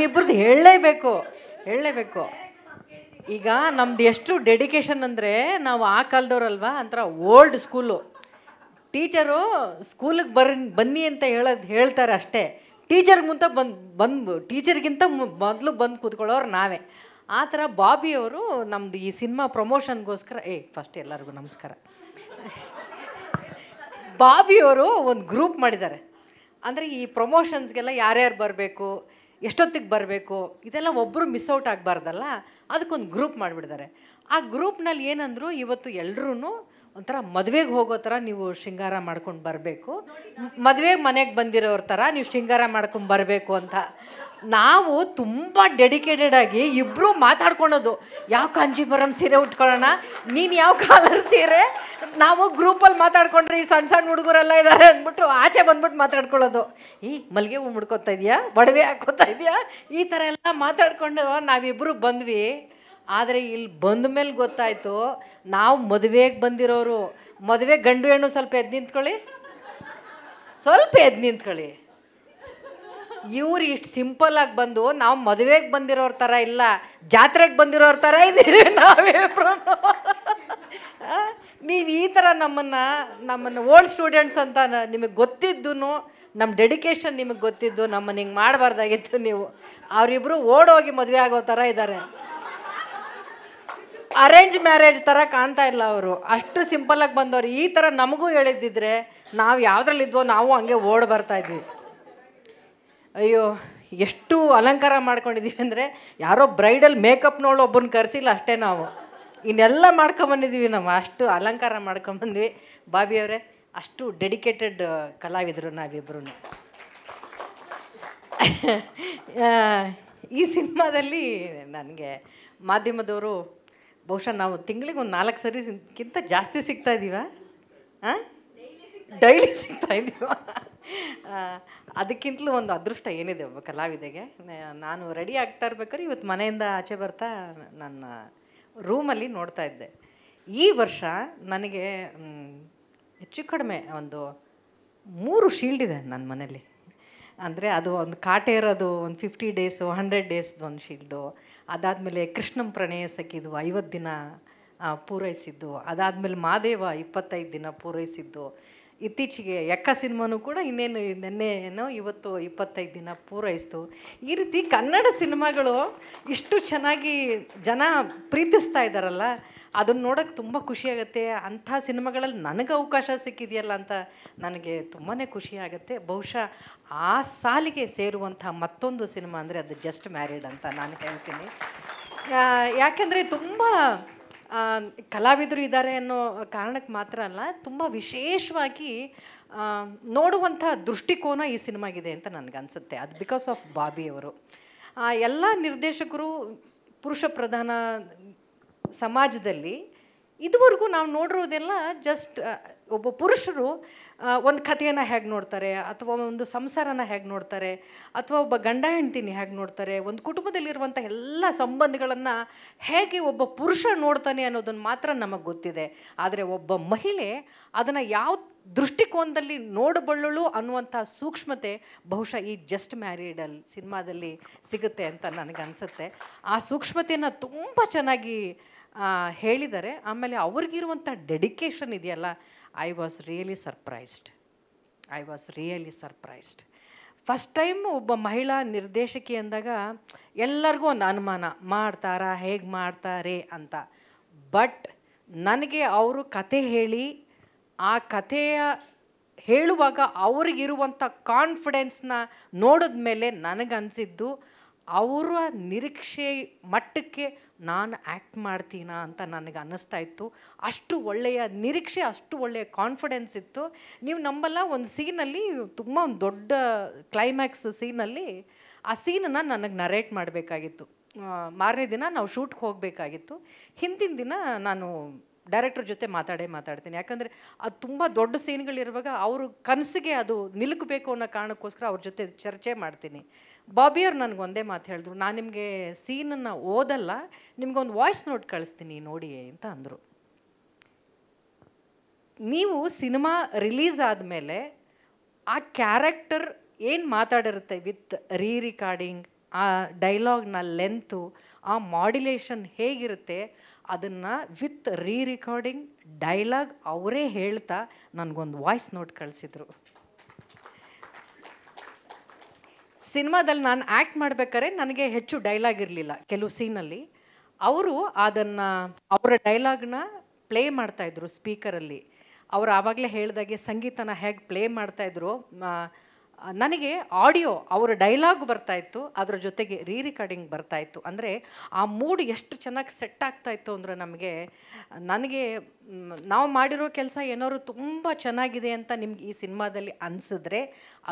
ನಿಮ್ಮಿಬ್ಬರದ್ದು ಹೇಳಲೇಬೇಕು. ಈಗ ನಮ್ದು ಎಷ್ಟು ಡೆಡಿಕೇಶನ್ ಅಂದರೆ, ನಾವು ಆ ಕಾಲದವ್ರಲ್ವಾ, ಒಂಥರ ಓಲ್ಡ್ ಸ್ಕೂಲು. ಟೀಚರು ಸ್ಕೂಲಿಗೆ ಬನ್ನಿ ಅಂತ ಹೇಳ್ತಾರೆ ಅಷ್ಟೇ. ಟೀಚರ್ಗೆ ಮುಂದೆ ಟೀಚರ್ಗಿಂತ ಮೊದಲು ಬಂದು ಕೂತ್ಕೊಳ್ಳೋರು ನಾವೇ. ಆ ಥರ ಬಾಬಿಯವರು ನಮ್ಮದು ಈ ಸಿನಿಮಾ ಪ್ರಮೋಷನ್ಗೋಸ್ಕರ ಫಸ್ಟ್ ಎಲ್ಲರಿಗೂ ನಮಸ್ಕಾರ. ಬಾಬಿಯವರು ಒಂದು ಗ್ರೂಪ್ ಮಾಡಿದ್ದಾರೆ. ಅಂದರೆ ಈ ಪ್ರಮೋಷನ್ಸ್ಗೆಲ್ಲ ಯಾರ್ಯಾರು ಬರಬೇಕು, ಎಷ್ಟೊತ್ತಿಗೆ ಬರಬೇಕು, ಇದೆಲ್ಲ ಒಬ್ಬರು ಮಿಸ್ ಔಟ್ ಆಗಬಾರ್ದಲ್ಲ, ಅದಕ್ಕೊಂದು ಗ್ರೂಪ್ ಮಾಡಿಬಿಡ್ತಾರೆ. ಆ ಗ್ರೂಪ್ನಲ್ಲಿ ಏನಂದರು, ಇವತ್ತು ಎಲ್ಲರೂ ಒಂಥರ ಮದುವೆಗೆ ಹೋಗೋ ಥರ ನೀವು ಶೃಂಗಾರ ಮಾಡ್ಕೊಂಡು ಬರಬೇಕು, ಮದುವೆಗೆ ಮನೆಗೆ ಬಂದಿರೋರ ಥರ ನೀವು ಶೃಂಗಾರ ಮಾಡ್ಕೊಂಡು ಬರಬೇಕು ಅಂತ. ನಾವು ತುಂಬ ಡೆಡಿಕೇಟೆಡ್ ಆಗಿ ಇಬ್ಬರು ಮಾತಾಡ್ಕೊಳೋದು, ಯಾವ ಕಾಂಜೀವರಂ ಸೀರೆ ಉಟ್ಕೊಳ್ಳೋಣ, ನೀನು ಯಾವ ಕಾಲರ್ ಸೀರೆ, ನಾವು ಗ್ರೂಪಲ್ಲಿ ಮಾತಾಡ್ಕೊಂಡ್ರೆ ಈ ಸಣ್ಣ ಸಣ್ಣ ಹುಡುಗರೆಲ್ಲ ಇದ್ದಾರೆ ಅಂದ್ಬಿಟ್ಟು ಆಚೆ ಬಂದ್ಬಿಟ್ಟು ಮಾತಾಡ್ಕೊಳ್ಳೋದು. ಮಲ್ಲಿಗೆ ಹೂ ಮುಡ್ಕೊತಾ ಇದೆಯಾ, ಒಡವೆ ಹಾಕೋತಾ ಇದೆಯಾ, ಈ ಥರ ಎಲ್ಲ ಮಾತಾಡ್ಕೊಂಡು ನಾವಿಬ್ಬರು ಬಂದ್ವಿ. ಆದರೆ ಇಲ್ಲಿ ಬಂದ ಮೇಲೆ ಗೊತ್ತಾಯಿತು, ನಾವು ಮದುವೆಗೆ ಬಂದಿರೋರು. ಮದುವೆ ಗಂಡು ಹೆಣ್ಣು ಸ್ವಲ್ಪ ಎದ್ದು ನಿಂತ್ಕೊಳ್ಳಿ. ಇವ್ರು ಇಷ್ಟು ಸಿಂಪಲ್ಲಾಗಿ ಬಂದು, ನಾವು ಮದುವೆಗೆ ಬಂದಿರೋರ ಥರ ಇಲ್ಲ, ಜಾತ್ರೆಗೆ ಬಂದಿರೋರ ಥರ ಇದ್ದೀವಿ ನಾವಿಬ್ರು. ನೀವು ಈ ಥರ ನಮ್ಮನ್ನು ಓಲ್ಡ್ ಸ್ಟೂಡೆಂಟ್ಸ್ ಅಂತ ನಿಮಗೆ ಗೊತ್ತಿದ್ದು, ನಮ್ಮ ಡೆಡಿಕೇಶನ್ ನಿಮಗೆ ಗೊತ್ತಿದ್ದು, ನಮ್ಮನ್ನು ಹಿಂಗೆ ಮಾಡಬಾರ್ದಾಗಿತ್ತು ನೀವು. ಅವರಿಬ್ಬರು ಓಡೋಗಿ ಮದುವೆ ಆಗೋ ಥರ ಇದ್ದಾರೆ. ಅರೇಂಜ್ ಮ್ಯಾರೇಜ್ ಥರ ಕಾಣ್ತಾ ಇಲ್ಲ ಅವರು, ಅಷ್ಟು ಸಿಂಪಲ್ಲಾಗಿ ಬಂದವರು. ಈ ಥರ ನಮಗೂ ಹೇಳಿದ್ದಿದ್ರೆ ನಾವು ಯಾವುದ್ರಲ್ಲಿದ್ವೋ ನಾವು ಹಂಗೆ ಓಡ್ ಬರ್ತಾಯಿದ್ವಿ. ಅಯ್ಯೋ, ಎಷ್ಟು ಅಲಂಕಾರ ಮಾಡ್ಕೊಂಡಿದ್ದೀವಿ ಅಂದರೆ, ಯಾರೋ ಬ್ರೈಡಲ್ ಮೇಕಪ್ನೋಳು ಒಬ್ಬನ ಕರೆಸಿಲ್ಲ ಅಷ್ಟೇ, ನಾವು ಇನ್ನೆಲ್ಲ ಮಾಡ್ಕೊಂಬಂದಿದ್ದೀವಿ. ನಾವು ಅಷ್ಟು ಅಲಂಕಾರ ಮಾಡ್ಕೊಂಬಂದ್ವಿ. ಬಾಬಿಯವರೇ, ಅಷ್ಟು ಡೆಡಿಕೇಟೆಡ್ ಕಲಾವಿದರು ನಾವಿಬ್ಬರು. ಈ ಸಿನಿಮಾದಲ್ಲಿ ನನಗೆ ಮಾಧ್ಯಮದವರು ಬಹುಶಃ ನಾವು ತಿಂಗಳಿಗೆ ಒಂದು 4 ಸರಿಗಿಂತ ಜಾಸ್ತಿ ಸಿಗ್ತಾ ಇದ್ದೀವ, ಡೈಲಿ ಸಿಗ್ತಾ ಇದ್ದೀವ. ಅದಕ್ಕಿಂತಲೂ ಒಂದು ಅದೃಷ್ಟ ಏನಿದೆ ಒಬ್ಬ ಕಲಾವಿದೆಗೆ. ನಾನು ರೆಡಿ ಆಗ್ತಾ ಇರ್ಬೇಕಾದ್ರೆ ಇವತ್ತು ಮನೆಯಿಂದ ಆಚೆ ಬರ್ತಾ ನನ್ನ ರೂಮಲ್ಲಿ ನೋಡ್ತಾ ಇದ್ದೆ, ಈ ವರ್ಷ ನನಗೆ ಹೆಚ್ಚು ಕಡಿಮೆ ಒಂದು 3 ಶೀಲ್ಡ್ ಇದೆ ನನ್ನ ಮನೇಲಿ. ಅಂದರೆ ಅದು ಒಂದು ಕಾಟೇರದು ಒಂದು 50 ಡೇಸು 100 ಡೇಸ್ದು ಒಂದು ಶೀಲ್ಡು, ಅದಾದಮೇಲೆ ಕೃಷ್ಣಂ ಪ್ರಣಯ ಸಖಿದು 50 ದಿನ ಪೂರೈಸಿದ್ದು, ಅದಾದಮೇಲೆ ಮಾದೇವ 25 ದಿನ ಪೂರೈಸಿದ್ದು, ಇತ್ತೀಚೆಗೆ ಎಕ್ಕ ಸಿನಿಮಾನೂ ಕೂಡ ನೆನ್ನೆನೋ ಇವತ್ತು 25 ದಿನ ಪೂರೈಸಿತು. ಈ ರೀತಿ ಕನ್ನಡ ಸಿನಿಮಾಗಳು ಇಷ್ಟು ಚೆನ್ನಾಗಿ ಜನ ಪ್ರೀತಿಸ್ತಾ ಇದ್ದಾರಲ್ಲ, ಅದನ್ನು ನೋಡೋಕ್ಕೆ ತುಂಬ ಖುಷಿಯಾಗುತ್ತೆ. ಅಂಥ ಸಿನಿಮಾಗಳಲ್ಲಿ ನನಗೆ ಅವಕಾಶ ಸಿಕ್ಕಿದೆಯಲ್ಲ ಅಂತ ನನಗೆ ತುಂಬಾ ಖುಷಿಯಾಗುತ್ತೆ. ಬಹುಶಃ ಆ ಸಾಲಿಗೆ ಸೇರುವಂಥ ಮತ್ತೊಂದು ಸಿನಿಮಾ ಅಂದರೆ ಅದು ಜಸ್ಟ್ ಮ್ಯಾರಿಡ್ ಅಂತ ನಾನು ಹೇಳ್ತೀನಿ. ಯಾಕೆಂದರೆ ತುಂಬ ಕಲಾವಿದರು ಇದ್ದಾರೆ ಅನ್ನೋ ಕಾರಣಕ್ಕೆ ಮಾತ್ರ ಅಲ್ಲ, ತುಂಬ ವಿಶೇಷವಾಗಿ ನೋಡುವಂಥ ದೃಷ್ಟಿಕೋನ ಈ ಸಿನಿಮಾಗಿದೆ ಅಂತ ನನಗನ್ಸುತ್ತೆ. ಅದು ಬಿಕಾಸ್ ಆಫ್ ಬಾಬಿಯವರು. ಎಲ್ಲ ನಿರ್ದೇಶಕರು ಪುರುಷ ಪ್ರಧಾನ ಸಮಾಜದಲ್ಲಿ ಇದುವರೆಗೂ ನಾವು ನೋಡಿರೋದೆಲ್ಲ ಜಸ್ಟ್ ಒಬ್ಬ ಪುರುಷರು ಒಂದು ಕಥೆಯನ್ನು ಹೇಗೆ ನೋಡ್ತಾರೆ, ಅಥವಾ ಒಂದು ಸಂಸಾರನ ಹೇಗೆ ನೋಡ್ತಾರೆ, ಅಥವಾ ಒಬ್ಬ ಗಂಡ ಹೆಂಡ್ತಿನ ಹೇಗೆ ನೋಡ್ತಾರೆ, ಒಂದು ಕುಟುಂಬದಲ್ಲಿರುವಂಥ ಎಲ್ಲ ಸಂಬಂಧಗಳನ್ನು ಹೇಗೆ ಒಬ್ಬ ಪುರುಷ ನೋಡ್ತಾನೆ ಅನ್ನೋದನ್ನು ಮಾತ್ರ ನಮಗೆ ಗೊತ್ತಿದೆ. ಆದರೆ ಒಬ್ಬ ಮಹಿಳೆ ಅದನ್ನು ಯಾವ ದೃಷ್ಟಿಕೋನದಲ್ಲಿ ನೋಡಬಲ್ಲಳು ಅನ್ನುವಂಥ ಸೂಕ್ಷ್ಮತೆ ಬಹುಶಃ ಈ ಜಸ್ಟ್ ಮ್ಯಾರಿಡಲ್ಲಿ ಸಿನಿಮಾದಲ್ಲಿ ಸಿಗುತ್ತೆ ಅಂತ ನನಗನ್ಸುತ್ತೆ. ಆ ಸೂಕ್ಷ್ಮತೆಯನ್ನು ತುಂಬ ಚೆನ್ನಾಗಿ ಹೇಳಿದ್ದಾರೆ. ಆಮೇಲೆ ಅವ್ರಿಗಿರುವಂಥ ಡೆಡಿಕೇಶನ್ ಇದೆಯಲ್ಲ, I was really surprised. First time ಒಬ್ಬ ಮಹಿಳಾ ನಿರ್ದೇಶಕಿ ಅಂದಾಗ ಎಲ್ಲರಿಗೂ ಒಂದು ಅನುಮಾನ, ಮಾಡ್ತಾರಾ, ಹೇಗೆ ಮಾಡ್ತಾರೆ ಅಂತ. ಬಟ್ ನನಗೆ ಅವರು ಕತೆ ಹೇಳಿ ಆ ಕಥೆಯ ಹೇಳುವಾಗ ಅವ್ರಿಗಿರುವಂಥ ಕಾನ್ಫಿಡೆನ್ಸ್ನ ನೋಡಿದ ಮೇಲೆ ನನಗನ್ಸಿದ್ದು, ಅವರ ನಿರೀಕ್ಷೆ ಮಟ್ಟಕ್ಕೆ ನಾನು ಆ್ಯಕ್ಟ್ ಮಾಡ್ತೀನಾ ಅಂತ ನನಗೆ ಅನ್ನಿಸ್ತಾ ಇತ್ತು. ಅಷ್ಟು ಒಳ್ಳೆಯ ನಿರೀಕ್ಷೆ, ಅಷ್ಟು ಒಳ್ಳೆಯ ಕಾನ್ಫಿಡೆನ್ಸ್ ಇತ್ತು. ನೀವು ನಂಬಲ್ಲ, ಒಂದು ಸೀನಲ್ಲಿ ತುಂಬ ಒಂದು ದೊಡ್ಡ ಕ್ಲೈಮ್ಯಾಕ್ಸ್ ಸೀನಲ್ಲಿ ಆ ಸೀನನ್ನು ನನಗೆ ನರೇಟ್ ಮಾಡಬೇಕಾಗಿತ್ತು. ಮಾರನೇ ದಿನ ನಾವು ಶೂಟ್ಗೆ ಹೋಗಬೇಕಾಗಿತ್ತು. ಹಿಂದಿನ ದಿನ ನಾನು ಡೈರೆಕ್ಟ್ರ್ ಜೊತೆ ಮಾತಾಡ್ತೀನಿ. ಯಾಕಂದರೆ ಅದು ತುಂಬ ದೊಡ್ಡ ಸೀನ್ಗಳಿರುವಾಗ ಅವರು ಕನಸಿಗೆ ಅದು ನಿಲುಕಬೇಕು ಅನ್ನೋ ಕಾರಣಕ್ಕೋಸ್ಕರ ಅವ್ರ ಜೊತೆ ಚರ್ಚೆ ಮಾಡ್ತೀನಿ. ಬಾಬಿಯವ್ರು ನನಗೊಂದೇ ಮಾತು ಹೇಳಿದ್ರು, ನಾನು ನಿಮಗೆ ಸೀನನ್ನು ಓದಲ್ಲ, ನಿಮ್ಗೊಂದು ವಾಯ್ಸ್ ನೋಟ್ ಕಳಿಸ್ತೀನಿ ನೋಡಿ ಅಂತ ಅಂದರು. ನೀವು ಸಿನಿಮಾ ರಿಲೀಸ್ ಆದಮೇಲೆ ಆ ಕ್ಯಾರೆಕ್ಟರ್ ಏನು ಮಾತಾಡಿರುತ್ತೆ ವಿತ್ ರಿಕಾರ್ಡಿಂಗ್ ಆ ಡೈಲಾಗ್ನ ಲೆಂತು, ಆ ಮಾಡ್ಯುಲೇಷನ್ ಹೇಗಿರುತ್ತೆ ಅದನ್ನು ವಿತ್ ರಿಕಾರ್ಡಿಂಗ್ ಡೈಲಾಗ್ ಅವರೇ ಹೇಳ್ತಾ ನನಗೊಂದು ವಾಯ್ಸ್ ನೋಟ್ ಕಳಿಸಿದ್ರು. ಸಿನಿಮಾದಲ್ಲಿ ನಾನು ಆ್ಯಕ್ಟ್ ಮಾಡ್ಬೇಕಾದ್ರೆ ನನಗೆ ಹೆಚ್ಚು ಡೈಲಾಗ್ ಇರಲಿಲ್ಲ ಕೆಲವು ಸೀನಲ್ಲಿ. ಅವರು ಅದನ್ನು ಅವರ ಡೈಲಾಗ್ನ ಪ್ಲೇ ಮಾಡ್ತಾಯಿದ್ರು ಸ್ಪೀಕರಲ್ಲಿ. ಅವರು ಆವಾಗಲೇ ಹೇಳಿದಾಗೆ ಸಂಗೀತನ ಹೇಗೆ ಪ್ಲೇ ಮಾಡ್ತಾಯಿದ್ರು, ನನಗೆ ಆಡಿಯೋ ಅವರ ಡೈಲಾಗ್ ಬರ್ತಾಯಿತ್ತು, ಅದರ ಜೊತೆಗೆ ರಿಕಾರ್ಡಿಂಗ್ ಬರ್ತಾಯಿತ್ತು. ಅಂದರೆ ಆ ಮೂಡ್ ಎಷ್ಟು ಚೆನ್ನಾಗಿ ಸೆಟ್ ಆಗ್ತಾಯಿತ್ತು ಅಂದರೆ ನನಗೆ ನಾವು ಮಾಡಿರೋ ಕೆಲಸ ಏನಾದ್ರು ತುಂಬ ಚೆನ್ನಾಗಿದೆ ಅಂತ ನಿಮ್ಗೆ ಈ ಸಿನಿಮಾದಲ್ಲಿ ಅನಿಸಿದ್ರೆ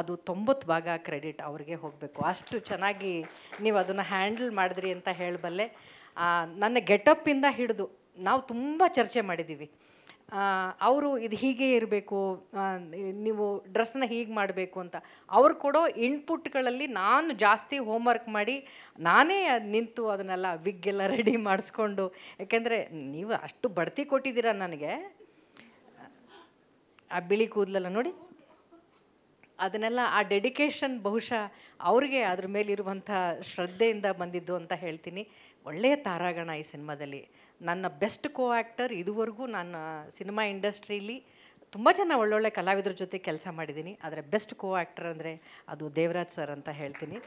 ಅದು 90% ಕ್ರೆಡಿಟ್ ಅವ್ರಿಗೆ ಹೋಗಬೇಕು. ಅಷ್ಟು ಚೆನ್ನಾಗಿ ನೀವು ಅದನ್ನು ಹ್ಯಾಂಡಲ್ ಮಾಡಿದ್ರಿ ಅಂತ ಹೇಳಬಲ್ಲೆ. ನನ್ನ ಗೆಟಪ್ಪಿಂದ ಹಿಡಿದು ನಾವು ತುಂಬ ಚರ್ಚೆ ಮಾಡಿದ್ದೀವಿ. ಅವರು ಇದು ಹೀಗೆ ಇರಬೇಕು, ನೀವು ಡ್ರೆಸ್ನ ಹೀಗೆ ಮಾಡಬೇಕು ಅಂತ ಅವ್ರು ಕೊಡೋ ಇನ್ಪುಟ್ಗಳಲ್ಲಿ ನಾನು ಜಾಸ್ತಿ ಹೋಮ್ವರ್ಕ್ ಮಾಡಿ ನಾನೇ ನಿಂತು ಅದನ್ನೆಲ್ಲ ವಿಗ್ಗೆಲ್ಲ ರೆಡಿ ಮಾಡಿಸ್ಕೊಂಡು, ಯಾಕೆಂದರೆ ನೀವು ಅಷ್ಟು ಬಡ್ತಿ ಕೊಟ್ಟಿದ್ದೀರ ನನಗೆ, ಆ ಬಿಳಿ ಕೂದಲೆಲ್ಲ ನೋಡಿ, ಅದನ್ನೆಲ್ಲ ಆ ಡೆಡಿಕೇಶನ್ ಬಹುಶಃ ಅವ್ರಿಗೆ ಅದ್ರ ಮೇಲಿರುವಂಥ ಶ್ರದ್ಧೆಯಿಂದ ಬಂದಿದ್ದು ಅಂತ ಹೇಳ್ತೀನಿ. ಒಳ್ಳೆಯ ತಾರಾಗಣ ಈ ಸಿನಿಮಾದಲ್ಲಿ. ನನ್ನ ಬೆಸ್ಟ್ ಕೋ ಆ್ಯಕ್ಟರ್ ಇದುವರೆಗೂ ನಾನು ಸಿನಿಮಾ ಇಂಡಸ್ಟ್ರೀಲಿ ತುಂಬ ಜನ ಒಳ್ಳೊಳ್ಳೆ ಕಲಾವಿದ್ರ ಜೊತೆ ಕೆಲಸ ಮಾಡಿದ್ದೀನಿ, ಆದರೆ ಬೆಸ್ಟ್ ಕೋ ಆ್ಯಕ್ಟರ್ ಅಂದರೆ ಅದು ದೇವರಾಜ್ ಸರ್ ಅಂತ ಹೇಳ್ತೀನಿ.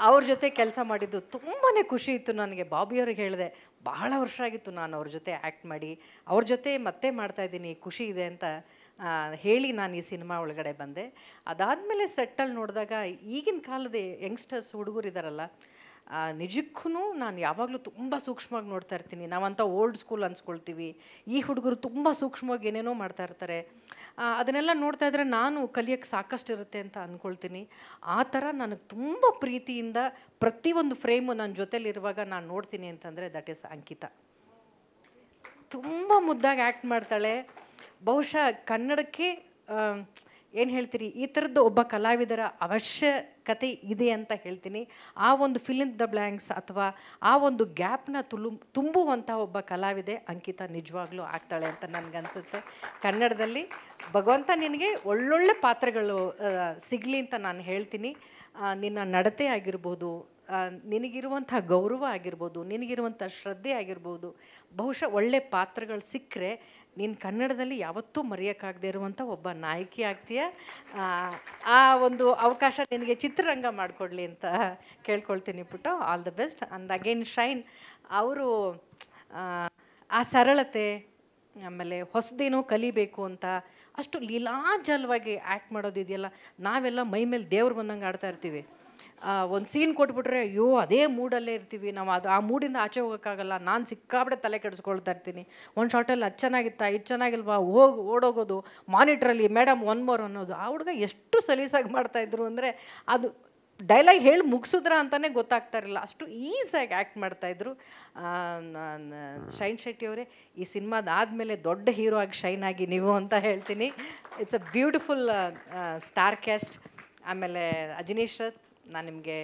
ಅವ್ರ ಜೊತೆ ಕೆಲಸ ಮಾಡಿದ್ದು ತುಂಬಾ ಖುಷಿ ಇತ್ತು ನನಗೆ. ಬಾಬಿಯವ್ರಿಗೆ ಹೇಳಿದೆ, ಬಹಳ ವರ್ಷ ಆಗಿತ್ತು ನಾನು ಅವ್ರ ಜೊತೆ ಆ್ಯಕ್ಟ್ ಮಾಡಿ, ಅವ್ರ ಜೊತೆ ಮತ್ತೆ ಮಾಡ್ತಾಯಿದ್ದೀನಿ, ಖುಷಿ ಇದೆ ಅಂತ ಹೇಳಿ ನಾನು ಈ ಸಿನಿಮಾ ಒಳಗಡೆ ಬಂದೆ. ಅದಾದಮೇಲೆ ಸೆಟ್ಟಲ್ಲಿ ನೋಡಿದಾಗ ಈಗಿನ ಕಾಲದ ಯಂಗ್ಸ್ಟರ್ಸ್ ಹುಡುಗರಿದ್ದಾರಲ್ಲ, ನಿಜಕ್ಕೂ ನಾನು ಯಾವಾಗಲೂ ತುಂಬ ಸೂಕ್ಷ್ಮವಾಗಿ ನೋಡ್ತಾ ಇರ್ತೀನಿ. ನಾವಂತ ಓಲ್ಡ್ ಸ್ಕೂಲ್ ಅನ್ಸ್ಕೊಳ್ತೀವಿ, ಈ ಹುಡುಗರು ತುಂಬ ಸೂಕ್ಷ್ಮವಾಗಿ ಏನೇನೋ ಮಾಡ್ತಾ ಇರ್ತಾರೆ. ಅದನ್ನೆಲ್ಲ ನೋಡ್ತಾ ಇದ್ರೆ ನಾನು ಕಲಿಯೋಕ್ಕೆ ಸಾಕಷ್ಟು ಇರುತ್ತೆ ಅಂತ ಅಂದ್ಕೊಳ್ತೀನಿ. ಆ ಥರ ನನಗೆ ತುಂಬ ಪ್ರೀತಿಯಿಂದ ಪ್ರತಿಯೊಂದು ಫ್ರೇಮು ನನ್ನ ಜೊತೆಲಿರುವಾಗ ನಾನು ನೋಡ್ತೀನಿ ಅಂತಂದರೆ ದಟ್ ಈಸ್ ಅಂಕಿತಾ. ತುಂಬ ಮುದ್ದಾಗಿ ಆ್ಯಕ್ಟ್ ಮಾಡ್ತಾಳೆ. ಬಹುಶಃ ಕನ್ನಡಕ್ಕೆ ಏನು ಹೇಳ್ತೀರಿ, ಈ ಥರದ್ದು ಒಬ್ಬ ಕಲಾವಿದರ ಅವಶ್ಯಕತೆ ಇದೆ ಅಂತ ಹೇಳ್ತೀನಿ. ಆ ಒಂದು ಫಿಲ್ ಇನ್ ದ ಬ್ಲ್ಯಾಂಕ್ಸ್ ಅಥವಾ ಆ ಒಂದು ಗ್ಯಾಪ್ನ ತುಂಬುವಂಥ ಒಬ್ಬ ಕಲಾವಿದೆ ಅಂಕಿತಾ ನಿಜವಾಗ್ಲೂ ಆಗ್ತಾಳೆ ಅಂತ ನನಗನ್ಸುತ್ತೆ. ಕನ್ನಡದಲ್ಲಿ ಭಗವಂತ ನಿನಗೆ ಒಳ್ಳೊಳ್ಳೆ ಪಾತ್ರಗಳು ಸಿಗಲಿ ಅಂತ ನಾನು ಹೇಳ್ತೀನಿ. ನಿನ್ನ ನಡತೆ ಆಗಿರ್ಬೋದು, ನಿನಗಿರುವಂಥ ಗೌರವ ಆಗಿರ್ಬೋದು, ನಿನಗಿರುವಂಥ ಶ್ರದ್ಧೆ ಆಗಿರ್ಬೋದು, ಬಹುಶಃ ಒಳ್ಳೆ ಪಾತ್ರಗಳು ಸಿಕ್ಕರೆ ನೀನು ಕನ್ನಡದಲ್ಲಿ ಯಾವತ್ತೂ ಮರೆಯೋಕ್ಕಾಗದೇ ಇರುವಂಥ ಒಬ್ಬ ನಾಯಕಿ ಆಗ್ತೀಯ. ಆ ಒಂದು ಅವಕಾಶ ನಿನಗೆ ಚಿತ್ರರಂಗ ಮಾಡಿಕೊಡ್ಲಿ ಅಂತ ಕೇಳ್ಕೊಳ್ತೀನಿ ಪುಟ್ಟು. All the best and again shine. ಅವರು ಆ ಸರಳತೆ, ಆಮೇಲೆ ಹೊಸದೇನೋ ಕಲಿಬೇಕು ಅಂತ ಅಷ್ಟು ಲೀಲಾಜಲವಾಗಿ ಆ್ಯಕ್ಟ್ ಮಾಡೋದಿದೆಯಲ್ಲ, ನಾವೆಲ್ಲ ಮೈ ಮೇಲೆ ದೇವ್ರು ಬಂದಂಗೆ ಆಡ್ತಾ ಇರ್ತೀವಿ. ಒಂದು ಸೀನ್ ಕೊಟ್ಬಿಟ್ರೆ ಅಯ್ಯೋ ಅದೇ ಮೂಡಲ್ಲೇ ಇರ್ತೀವಿ ನಾವು. ಆ ಮೂಡಿಂದ ಆಚೆ ಹೋಗೋಕ್ಕಾಗಲ್ಲ. ನಾನು ಸಿಕ್ಕಾಬಿಡೆ ತಲೆ ಕೆಡಿಸ್ಕೊಳ್ತಾ ಇರ್ತೀನಿ. ಒಂದು ಶಾರ್ಟಲ್ಲಿ ಅದು ಚೆನ್ನಾಗಿತ್ತಾ, ಇದು ಚೆನ್ನಾಗಿಲ್ವಾ, ಓಡೋಗೋದು ಮಾನಿಟ್ರಲ್ಲಿ ಮೇಡಮ್ ಒನ್ ಮೋರ್ ಅನ್ನೋದು. ಆ ಹುಡುಗ ಎಷ್ಟು ಸಲೀಸಾಗಿ ಮಾಡ್ತಾಯಿದ್ರು ಅಂದರೆ ಅದು ಡೈಲಾಗ್ ಹೇಳಿ ಮುಗಿಸಿದ್ರ ಅಂತಲೇ ಗೊತ್ತಾಗ್ತಾ ಇರಲಿಲ್ಲ, ಅಷ್ಟು ಈಸಿಯಾಗಿ ಆ್ಯಕ್ಟ್ ಮಾಡ್ತಾಯಿದ್ರು. ಶೈನ್ ಶೆಟ್ಟಿಯವರೇ, ಈ ಸಿನಿಮಾದ ಆದಮೇಲೆ ದೊಡ್ಡ ಹೀರೋ ಆಗಿ ಶೈನ್ ಆಗಿ ನೀವು ಅಂತ ಹೇಳ್ತೀನಿ. It's a beautiful star cast. ಆಮೇಲೆ ಅಜನೀಶ್ ಸರ್, ನಾನು ನಿಮಗೆ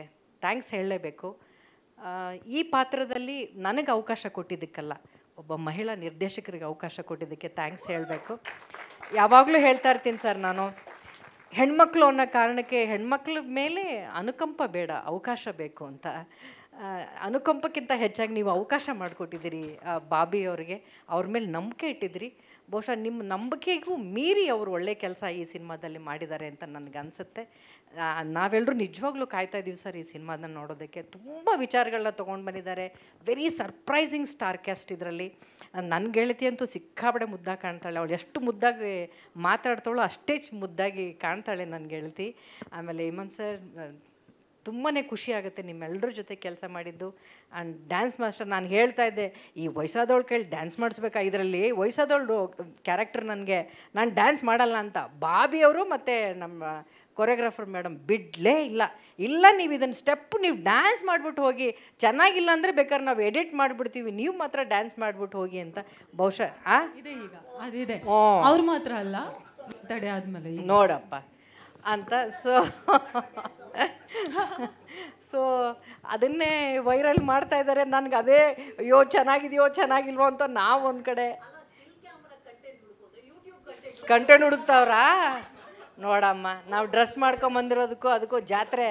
ಥ್ಯಾಂಕ್ಸ್ ಹೇಳಲೇಬೇಕು. ಈ ಪಾತ್ರದಲ್ಲಿ ನನಗೆ ಅವಕಾಶ ಕೊಟ್ಟಿದ್ದಕ್ಕಲ್ಲ, ಒಬ್ಬ ಮಹಿಳಾ ನಿರ್ದೇಶಕರಿಗೆ ಅವಕಾಶ ಕೊಟ್ಟಿದ್ದಕ್ಕೆ ಥ್ಯಾಂಕ್ಸ್ ಹೇಳಬೇಕು. ಯಾವಾಗಲೂ ಹೇಳ್ತಾ ಇರ್ತೀನಿ ಸರ್, ನಾನು ಹೆಣ್ಮಕ್ಳು ಅನ್ನೋ ಕಾರಣಕ್ಕೆ ಹೆಣ್ಮಕ್ಳ ಮೇಲೆ ಅನುಕಂಪ ಬೇಡ, ಅವಕಾಶ ಬೇಕು ಅಂತ. ಅನುಕಂಪಕ್ಕಿಂತ ಹೆಚ್ಚಾಗಿ ನೀವು ಅವಕಾಶ ಮಾಡಿಕೊಟ್ಟಿದ್ದೀರಿ ಬಾಬಿ ಅವರಿಗೆ, ಅವ್ರ ಮೇಲೆ ನಂಬಿಕೆ ಇಟ್ಟಿದ್ದೀರಿ. ಬಹುಶಃ ನಿಮ್ಮ ನಂಬಿಕೆಗೂ ಮೀರಿ ಅವರು ಒಳ್ಳೆ ಕೆಲಸ ಈ ಸಿನಿಮಾದಲ್ಲಿ ಮಾಡಿದ್ದಾರೆ ಅಂತ ನನಗನ್ಸುತ್ತೆ. ನಾವೆಲ್ಲರೂ ನಿಜವಾಗ್ಲೂ ಕಾಯ್ತಾ ಇದ್ದೀವಿ ಸರ್ ಈ ಸಿನಿಮಾನ ನೋಡೋದಕ್ಕೆ. ತುಂಬ ವಿಚಾರಗಳನ್ನ ತೊಗೊಂಡು ಬಂದಿದ್ದಾರೆ. ವೆರಿ ಸರ್ಪ್ರೈಸಿಂಗ್ ಸ್ಟಾರ್ ಕ್ಯಾಸ್ಟ್ ಇದರಲ್ಲಿ. ನನ್ನ ಗೆಳತಿ ಅಂತೂ ಸಿಕ್ಕಾಬಡೆ ಮುದ್ದಾಗಿ ಕಾಣ್ತಾಳೆ. ಅವಳು ಎಷ್ಟು ಮುದ್ದಾಗಿ ಮಾತಾಡ್ತಾಳೋ ಅಷ್ಟೇ ಮುದ್ದಾಗಿ ಕಾಣ್ತಾಳೆ ನನ್ನ ಗೆಳತಿ. ಆಮೇಲೆ ಇಮನ್ ಸರ್, ತುಂಬಾ ಖುಷಿ ಆಗುತ್ತೆ ನಿಮ್ಮೆಲ್ಲರ ಜೊತೆ ಕೆಲಸ ಮಾಡಿದ್ದು. ಆ್ಯಂಡ್ ಡ್ಯಾನ್ಸ್ ಮಾಸ್ಟರ್, ನಾನು ಹೇಳ್ತಾ ಇದ್ದೆ ಈ ವಯಸ್ಸಾದವಳು ಕೇಳಿ ಡ್ಯಾನ್ಸ್ ಮಾಡಿಸ್ಬೇಕಾ, ಇದರಲ್ಲಿ ವಯಸ್ಸಾದವಳು ಕ್ಯಾರೆಕ್ಟರ್ ನನಗೆ, ನಾನು ಡ್ಯಾನ್ಸ್ ಮಾಡಲ್ಲ ಅಂತ ಬಾಬಿಯವರು ಮತ್ತು ನಮ್ಮ ಕೊರಿಯೋಗ್ರಾಫರ್ ಮೇಡಮ್ ಬಿಡಲೇ ಇಲ್ಲ ನೀವು ಇದನ್ನು ಸ್ಟೆಪ್ಪು ನೀವು ಡ್ಯಾನ್ಸ್ ಮಾಡಿಬಿಟ್ಟು ಹೋಗಿ, ಚೆನ್ನಾಗಿಲ್ಲ ಅಂದರೆ ಬೇಕಾದ್ರೆ ನಾವು ಎಡಿಟ್ ಮಾಡಿಬಿಡ್ತೀವಿ, ನೀವು ಮಾತ್ರ ಡ್ಯಾನ್ಸ್ ಮಾಡಿಬಿಟ್ಟು ಹೋಗಿ ಅಂತ. ಬಹುಶಃ ಇದೆ ಈಗ ಅದಿದೆ, ಅವ್ರು ಮಾತ್ರ ಅಲ್ಲ ತಡೆ ಆದಮೇಲೆ ನೋಡಪ್ಪ ಅಂತ. ಸೊ ಅದನ್ನೇ ವೈರಲ್ ಮಾಡ್ತಾ ಇದ್ದಾರೆ. ನನಗೆ ಅದೇ ಅಯ್ಯೋ ಚೆನ್ನಾಗಿದೆಯೋ ಚೆನ್ನಾಗಿಲ್ವೋ ಅಂತ ನಾವು ಒಂದು ಕಡೆ ಕಂಟೆಂಟ್ ಹುಡುಕ್ತಾವ್ರಾ. ನೋಡಮ್ಮ, ನಾವು ಡ್ರೆಸ್ ಮಾಡ್ಕೊಂಬಂದಿರೋದಕ್ಕೂ ಅದಕ್ಕೂ ಜಾತ್ರೆ.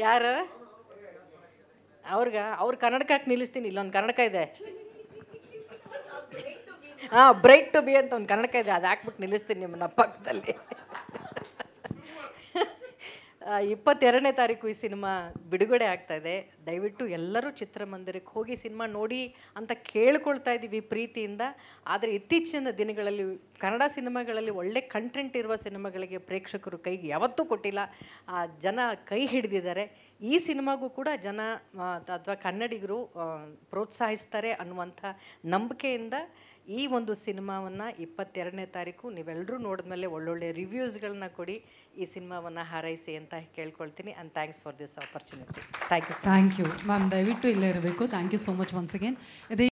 ಯಾರು ಅವ್ರ ಕನ್ನಡಕಕ್ಕೆ ನಿಲ್ಲಿಸ್ತೀನಿ. ಇಲ್ಲೊಂದು ಕನ್ನಡಕ ಇದೆ, ಹಾಂ, ಬ್ರೈಟ್ ಟು ಬಿ ಅಂತ ಒಂದು ಕನ್ನಡಕ ಇದೆ, ಅದು ಹಾಕ್ಬಿಟ್ಟು ನಿಲ್ಲಿಸ್ತೀನಿ ನಿಮ್ಮನ್ನ ಪಕ್ಕದಲ್ಲಿ. 22ನೇ ತಾರೀಕು ಈ ಸಿನಿಮಾ ಬಿಡುಗಡೆ ಆಗ್ತಾ ಇದೆ. ದಯವಿಟ್ಟು ಎಲ್ಲರೂ ಚಿತ್ರಮಂದಿರಕ್ಕೆ ಹೋಗಿ ಸಿನಿಮಾ ನೋಡಿ ಅಂತ ಕೇಳ್ಕೊಳ್ತಾ ಇದ್ದೀವಿ ಪ್ರೀತಿಯಿಂದ. ಆದರೆ ಇತ್ತೀಚಿನ ದಿನಗಳಲ್ಲಿ ಕನ್ನಡ ಸಿನಿಮಾಗಳಲ್ಲಿ ಒಳ್ಳೆ ಕಂಟೆಂಟ್ ಇರುವ ಸಿನಿಮಾಗಳಿಗೆ ಪ್ರೇಕ್ಷಕರು ಕೈಗೆ ಯಾವತ್ತೂ ಕೊಟ್ಟಿಲ್ಲ. ಜನ ಕೈ ಹಿಡಿದಿದ್ದಾರೆ. ಈ ಸಿನಿಮಾಗೂ ಕೂಡ ಜನ ಅಥವಾ ಕನ್ನಡಿಗರು ಪ್ರೋತ್ಸಾಹಿಸ್ತಾರೆ ಅನ್ನುವಂಥ ನಂಬಿಕೆಯಿಂದ ಈ ಒಂದು ಸಿನಿಮಾವನ್ನು 22ನೇ ತಾರೀಕು ನೀವೆಲ್ಲರೂ ನೋಡಿದ್ಮೇಲೆ ಒಳ್ಳೊಳ್ಳೆ ರಿವ್ಯೂಸ್ಗಳನ್ನ ಕೊಡಿ, ಈ ಸಿನಿಮಾವನ್ನು ಹಾರೈಸಿ ಅಂತ ಕೇಳ್ಕೊಳ್ತೀನಿ. And thanks for this opportunity. Thank you. Thank you ma'am. ದಯವಿಟ್ಟು ಇಲ್ಲೇ ಇರಬೇಕು. Thank you so much once again.